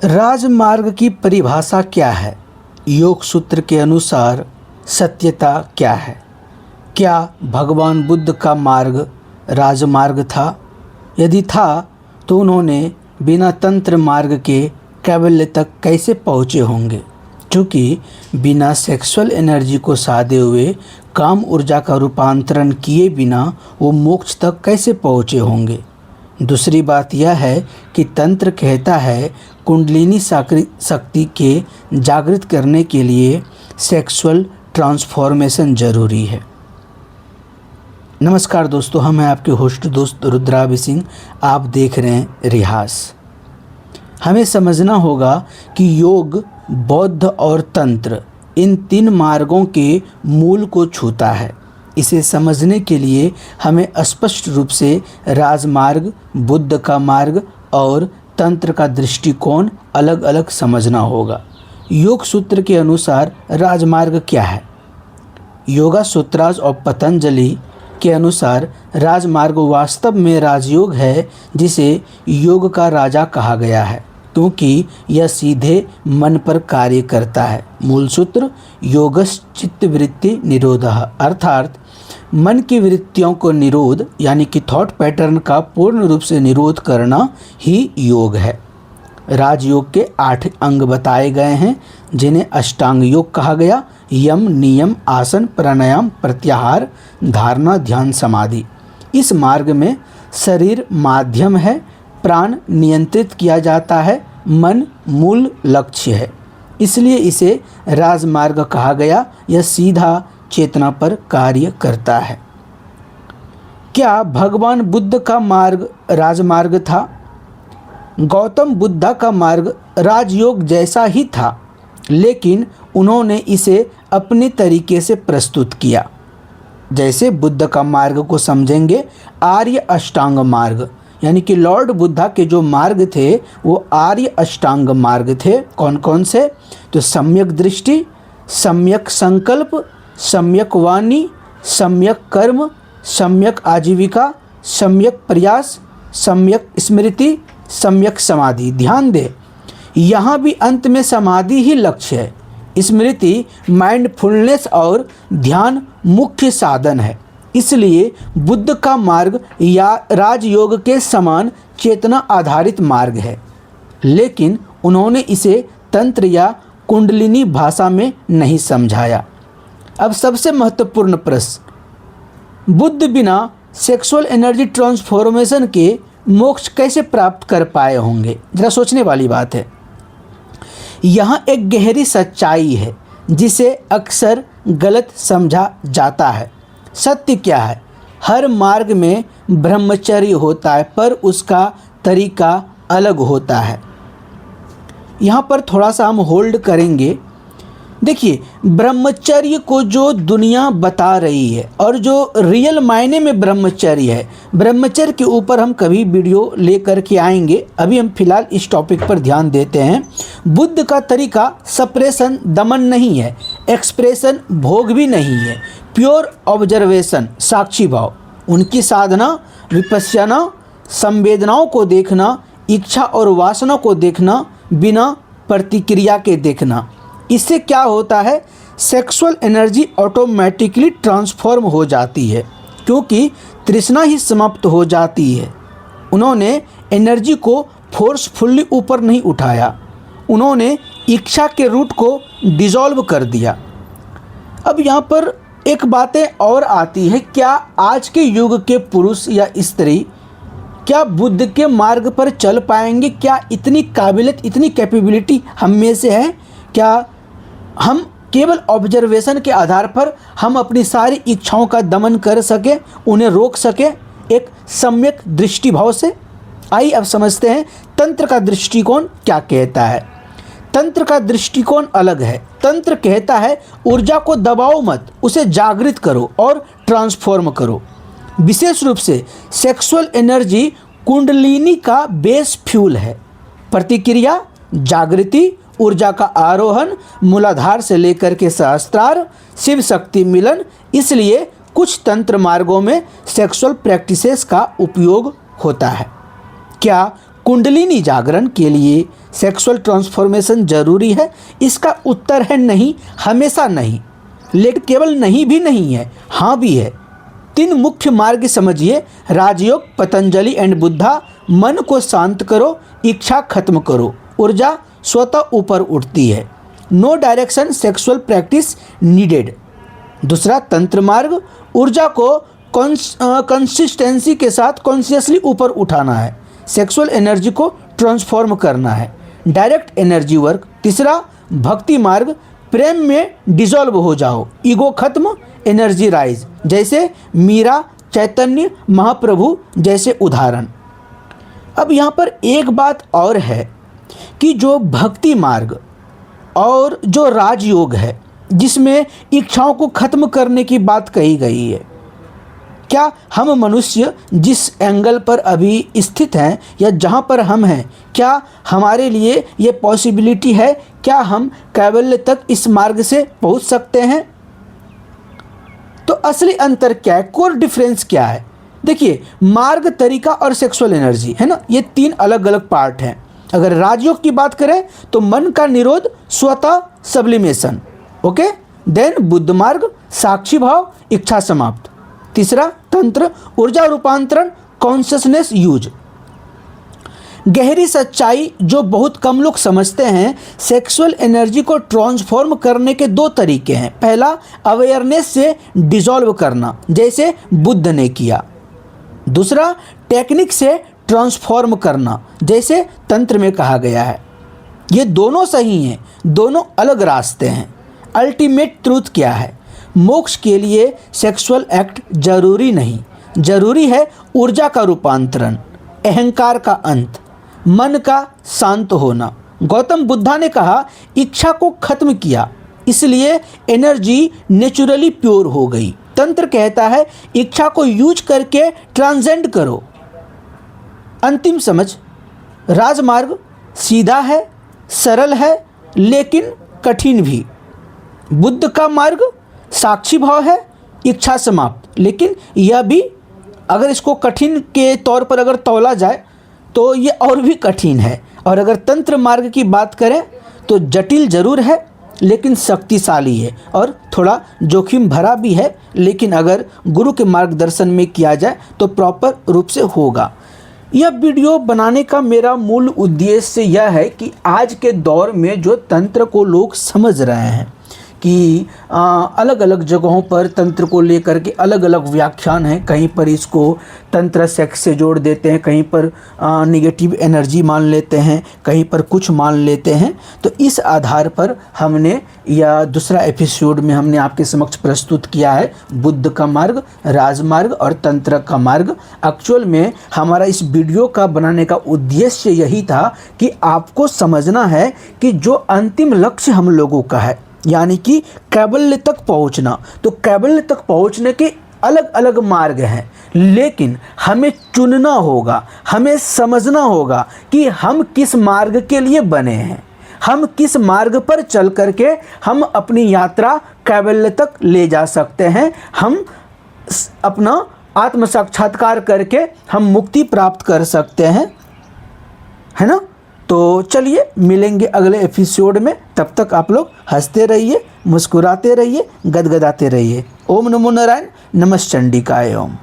राजमार्ग की परिभाषा क्या है? योग सूत्र के अनुसार सत्यता क्या है? क्या भगवान बुद्ध का मार्ग राजमार्ग था? यदि था तो उन्होंने बिना तंत्र मार्ग के कैवल्य तक कैसे पहुँचे होंगे? क्योंकि बिना सेक्सुअल एनर्जी को साधे हुए काम ऊर्जा का रूपांतरण किए बिना वो मोक्ष तक कैसे पहुँचे होंगे? दूसरी बात यह है कि तंत्र कहता है कुंडलिनी शक्ति के जागृत करने के लिए सेक्सुअल ट्रांसफॉर्मेशन जरूरी है। नमस्कार दोस्तों, हम हैं आपके होस्ट दोस्त रुद्राभिषेक सिंह। आप देख रहे हैं रिहास। हमें समझना होगा कि योग, बौद्ध और तंत्र इन तीन मार्गों के मूल को छूता है। इसे समझने के लिए हमें स्पष्ट रूप से राजमार्ग, बुद्ध का मार्ग और तंत्र का दृष्टिकोण अलग अलग समझना होगा। योग सूत्र के अनुसार राजमार्ग क्या है? योगा सूत्राज और पतंजलि के अनुसार राजमार्ग वास्तव में राजयोग है, जिसे योग का राजा कहा गया है क्योंकि यह सीधे मन पर कार्य करता है। मूल सूत्र योगस् चित्तवृत्ति निरोधः, अर्थात मन की वृत्तियों को निरोध यानी कि थॉट पैटर्न का पूर्ण रूप से निरोध करना ही योग है। राजयोग के 8 अंग बताए गए हैं, जिन्हें अष्टांग योग कहा गया। यम, नियम, आसन, प्राणायाम, प्रत्याहार, धारणा, ध्यान, समाधि। इस मार्ग में शरीर माध्यम है, प्राण नियंत्रित किया जाता है, मन मूल लक्ष्य है, इसलिए इसे राजमार्ग कहा गया। यह सीधा चेतना पर कार्य करता है। क्या भगवान बुद्ध का मार्ग राजमार्ग था? गौतम बुद्ध का मार्ग राजयोग जैसा ही था, लेकिन उन्होंने इसे अपने तरीके से प्रस्तुत किया। जैसे बुद्ध का मार्ग को समझेंगे आर्य अष्टांग मार्ग, यानी कि लॉर्ड बुद्धा के जो मार्ग थे वो आर्य अष्टांग मार्ग थे। कौन कौन से? तो सम्यक दृष्टि, सम्यक संकल्प, सम्यक वाणी, सम्यक कर्म, सम्यक आजीविका, सम्यक प्रयास, सम्यक स्मृति, सम्यक समाधि। ध्यान दे, यहाँ भी अंत में समाधि ही लक्ष्य है। स्मृति माइंडफुलनेस और ध्यान मुख्य साधन है। इसलिए बुद्ध का मार्ग या राजयोग के समान चेतना आधारित मार्ग है, लेकिन उन्होंने इसे तंत्र या कुंडलिनी भाषा में नहीं समझाया। अब सबसे महत्वपूर्ण प्रश्न, बुद्ध बिना सेक्सुअल एनर्जी ट्रांसफॉर्मेशन के मोक्ष कैसे प्राप्त कर पाए होंगे? जरा सोचने वाली बात है। यहाँ एक गहरी सच्चाई है जिसे अक्सर गलत समझा जाता है। सत्य क्या है? हर मार्ग में ब्रह्मचर्य होता है, पर उसका तरीका अलग होता है। यहाँ पर थोड़ा सा हम होल्ड करेंगे। देखिए, ब्रह्मचर्य को जो दुनिया बता रही है और जो रियल मायने में ब्रह्मचर्य है, ब्रह्मचर्य के ऊपर हम कभी वीडियो लेकर के आएंगे। अभी हम फिलहाल इस टॉपिक पर ध्यान देते हैं। बुद्ध का तरीका सप्रेशन, दमन नहीं है, एक्सप्रेशन, भोग भी नहीं है, प्योर ऑब्जर्वेशन, साक्षी भाव। उनकी साधना विपश्यना, संवेदनाओं को देखना, इच्छा और वासना को देखना, बिना प्रतिक्रिया के देखना। इससे क्या होता है? सेक्सुअल एनर्जी ऑटोमेटिकली ट्रांसफॉर्म हो जाती है, क्योंकि तृष्णा ही समाप्त हो जाती है। उन्होंने एनर्जी को फोर्सफुली ऊपर नहीं उठाया, उन्होंने इच्छा के रूट को डिसॉल्व कर दिया। अब यहाँ पर एक बातें और आती है, क्या आज के युग के पुरुष या स्त्री क्या बुद्ध के मार्ग पर चल पाएंगे? क्या इतनी काबिलियत, इतनी कैपेबिलिटी हम में से है? क्या हम केवल ऑब्जर्वेशन के आधार पर हम अपनी सारी इच्छाओं का दमन कर सके, उन्हें रोक सके एक सम्यक दृष्टिभाव से? आइए अब समझते हैं तंत्र का दृष्टिकोण क्या कहता है। तंत्र का दृष्टिकोण अलग है। तंत्र कहता है ऊर्जा को दबाओ मत, उसे जागृत करो और ट्रांसफॉर्म करो। विशेष रूप से सेक्सुअल एनर्जी कुंडलिनी का बेस फ्यूल है। प्रतिक्रिया, जागृति, ऊर्जा का आरोहण, मूलाधार से लेकर के सहस्त्रार, शिव शक्ति मिलन। इसलिए कुछ तंत्र मार्गों में सेक्सुअल प्रैक्टिसेस का उपयोग होता है। क्या कुंडलिनी जागरण के लिए सेक्सुअल ट्रांसफॉर्मेशन जरूरी है? इसका उत्तर है नहीं, हमेशा नहीं। लेकिन केवल नहीं भी नहीं है, हाँ भी है। 3 मुख्य मार्ग समझिए, राजयोग, पतंजलि एंड बुद्धा। मन को शांत करो, इच्छा खत्म करो, ऊर्जा स्वतः ऊपर उठती है। No direction sexual practice needed. दूसरा तंत्र मार्ग, ऊर्जा को कंसिस्टेंसी के साथ कॉन्शियसली ऊपर उठाना है, सेक्सुअल एनर्जी को ट्रांसफॉर्म करना है, डायरेक्ट एनर्जी वर्क। तीसरा भक्ति मार्ग, प्रेम में डिसॉल्व हो जाओ, ईगो खत्म, एनर्जी राइज, जैसे मीरा, चैतन्य महाप्रभु जैसे उदाहरण। अब यहाँ पर एक बात और है कि जो भक्ति मार्ग और जो राजयोग है, जिसमें इच्छाओं को खत्म करने की बात कही गई है, क्या हम मनुष्य जिस एंगल पर अभी स्थित हैं या जहाँ पर हम हैं, क्या हमारे लिए ये पॉसिबिलिटी है? क्या हम कैवल्य तक इस मार्ग से पहुँच सकते हैं? तो असली अंतर क्या है, कोर डिफरेंस क्या है? देखिए, मार्ग, तरीका और सेक्सुअल एनर्जी है ना, ये 3 अलग अलग पार्ट हैं। अगर राजयोग की बात करें तो मन का निरोध, स्वतः सब्लिमेशन, ओके। देन बुद्ध मार्ग, साक्षी भाव, इच्छा समाप्त। तीसरा तंत्र, ऊर्जा रूपांतरण, कॉन्शियसनेस यूज। गहरी सच्चाई जो बहुत कम लोग समझते हैं, सेक्सुअल एनर्जी को ट्रांसफॉर्म करने के 2 तरीके हैं। पहला, अवेयरनेस से डिसॉल्व करना, जैसे बुद्ध ने किया। दूसरा, टेक्निक से ट्रांसफॉर्म करना, जैसे तंत्र में कहा गया है। ये दोनों सही हैं, दोनों अलग रास्ते हैं। अल्टीमेट ट्रूथ क्या है? मोक्ष के लिए सेक्सुअल एक्ट जरूरी नहीं, जरूरी है ऊर्जा का रूपांतरण, अहंकार का अंत, मन का शांत होना। गौतम बुद्धा ने कहा, इच्छा को खत्म किया, इसलिए एनर्जी नेचुरली प्योर हो गई। तंत्र कहता है, इच्छा को यूज करके ट्रांसेंड करो। अंतिम समझ, राजमार्ग सीधा है, सरल है, लेकिन कठिन भी। बुद्ध का मार्ग साक्षी भाव है, इच्छा समाप्त, लेकिन यह भी, अगर इसको कठिन के तौर पर अगर तौला जाए तो ये और भी कठिन है। और अगर तंत्र मार्ग की बात करें तो जटिल जरूर है, लेकिन शक्तिशाली है और थोड़ा जोखिम भरा भी है, लेकिन अगर गुरु के मार्गदर्शन में किया जाए तो प्रॉपर रूप से होगा। यह वीडियो बनाने का मेरा मूल उद्देश्य यह है कि आज के दौर में जो तंत्र को लोग समझ रहे हैं कि अलग अलग जगहों पर तंत्र को लेकर के अलग अलग व्याख्यान हैं, कहीं पर इसको तंत्र सेक्स से जोड़ देते हैं, कहीं पर निगेटिव एनर्जी मान लेते हैं, कहीं पर कुछ मान लेते हैं। तो इस आधार पर हमने या दूसरा एपिसोड में हमने आपके समक्ष प्रस्तुत किया है बुद्ध का मार्ग, राजमार्ग और तंत्र का मार्ग। एक्चुअल में हमारा इस वीडियो का बनाने का उद्देश्य यही था कि आपको समझना है कि जो अंतिम लक्ष्य हम लोगों का है, यानी कि कैवल्य तक पहुंचना, तो कैवल्य तक पहुंचने के अलग अलग मार्ग हैं, लेकिन हमें चुनना होगा, हमें समझना होगा कि हम किस मार्ग के लिए बने हैं, हम किस मार्ग पर चल करके हम अपनी यात्रा कैवल्य तक ले जा सकते हैं, हम अपना आत्म साक्षात्कार करके हम मुक्ति प्राप्त कर सकते हैं, है ना। तो चलिए मिलेंगे अगले एपिसोड में, तब तक आप लोग हंसते रहिए, मुस्कुराते रहिए, गदगदाते रहिए। ओम नमो नारायण, नमः चंडिकाय ओम।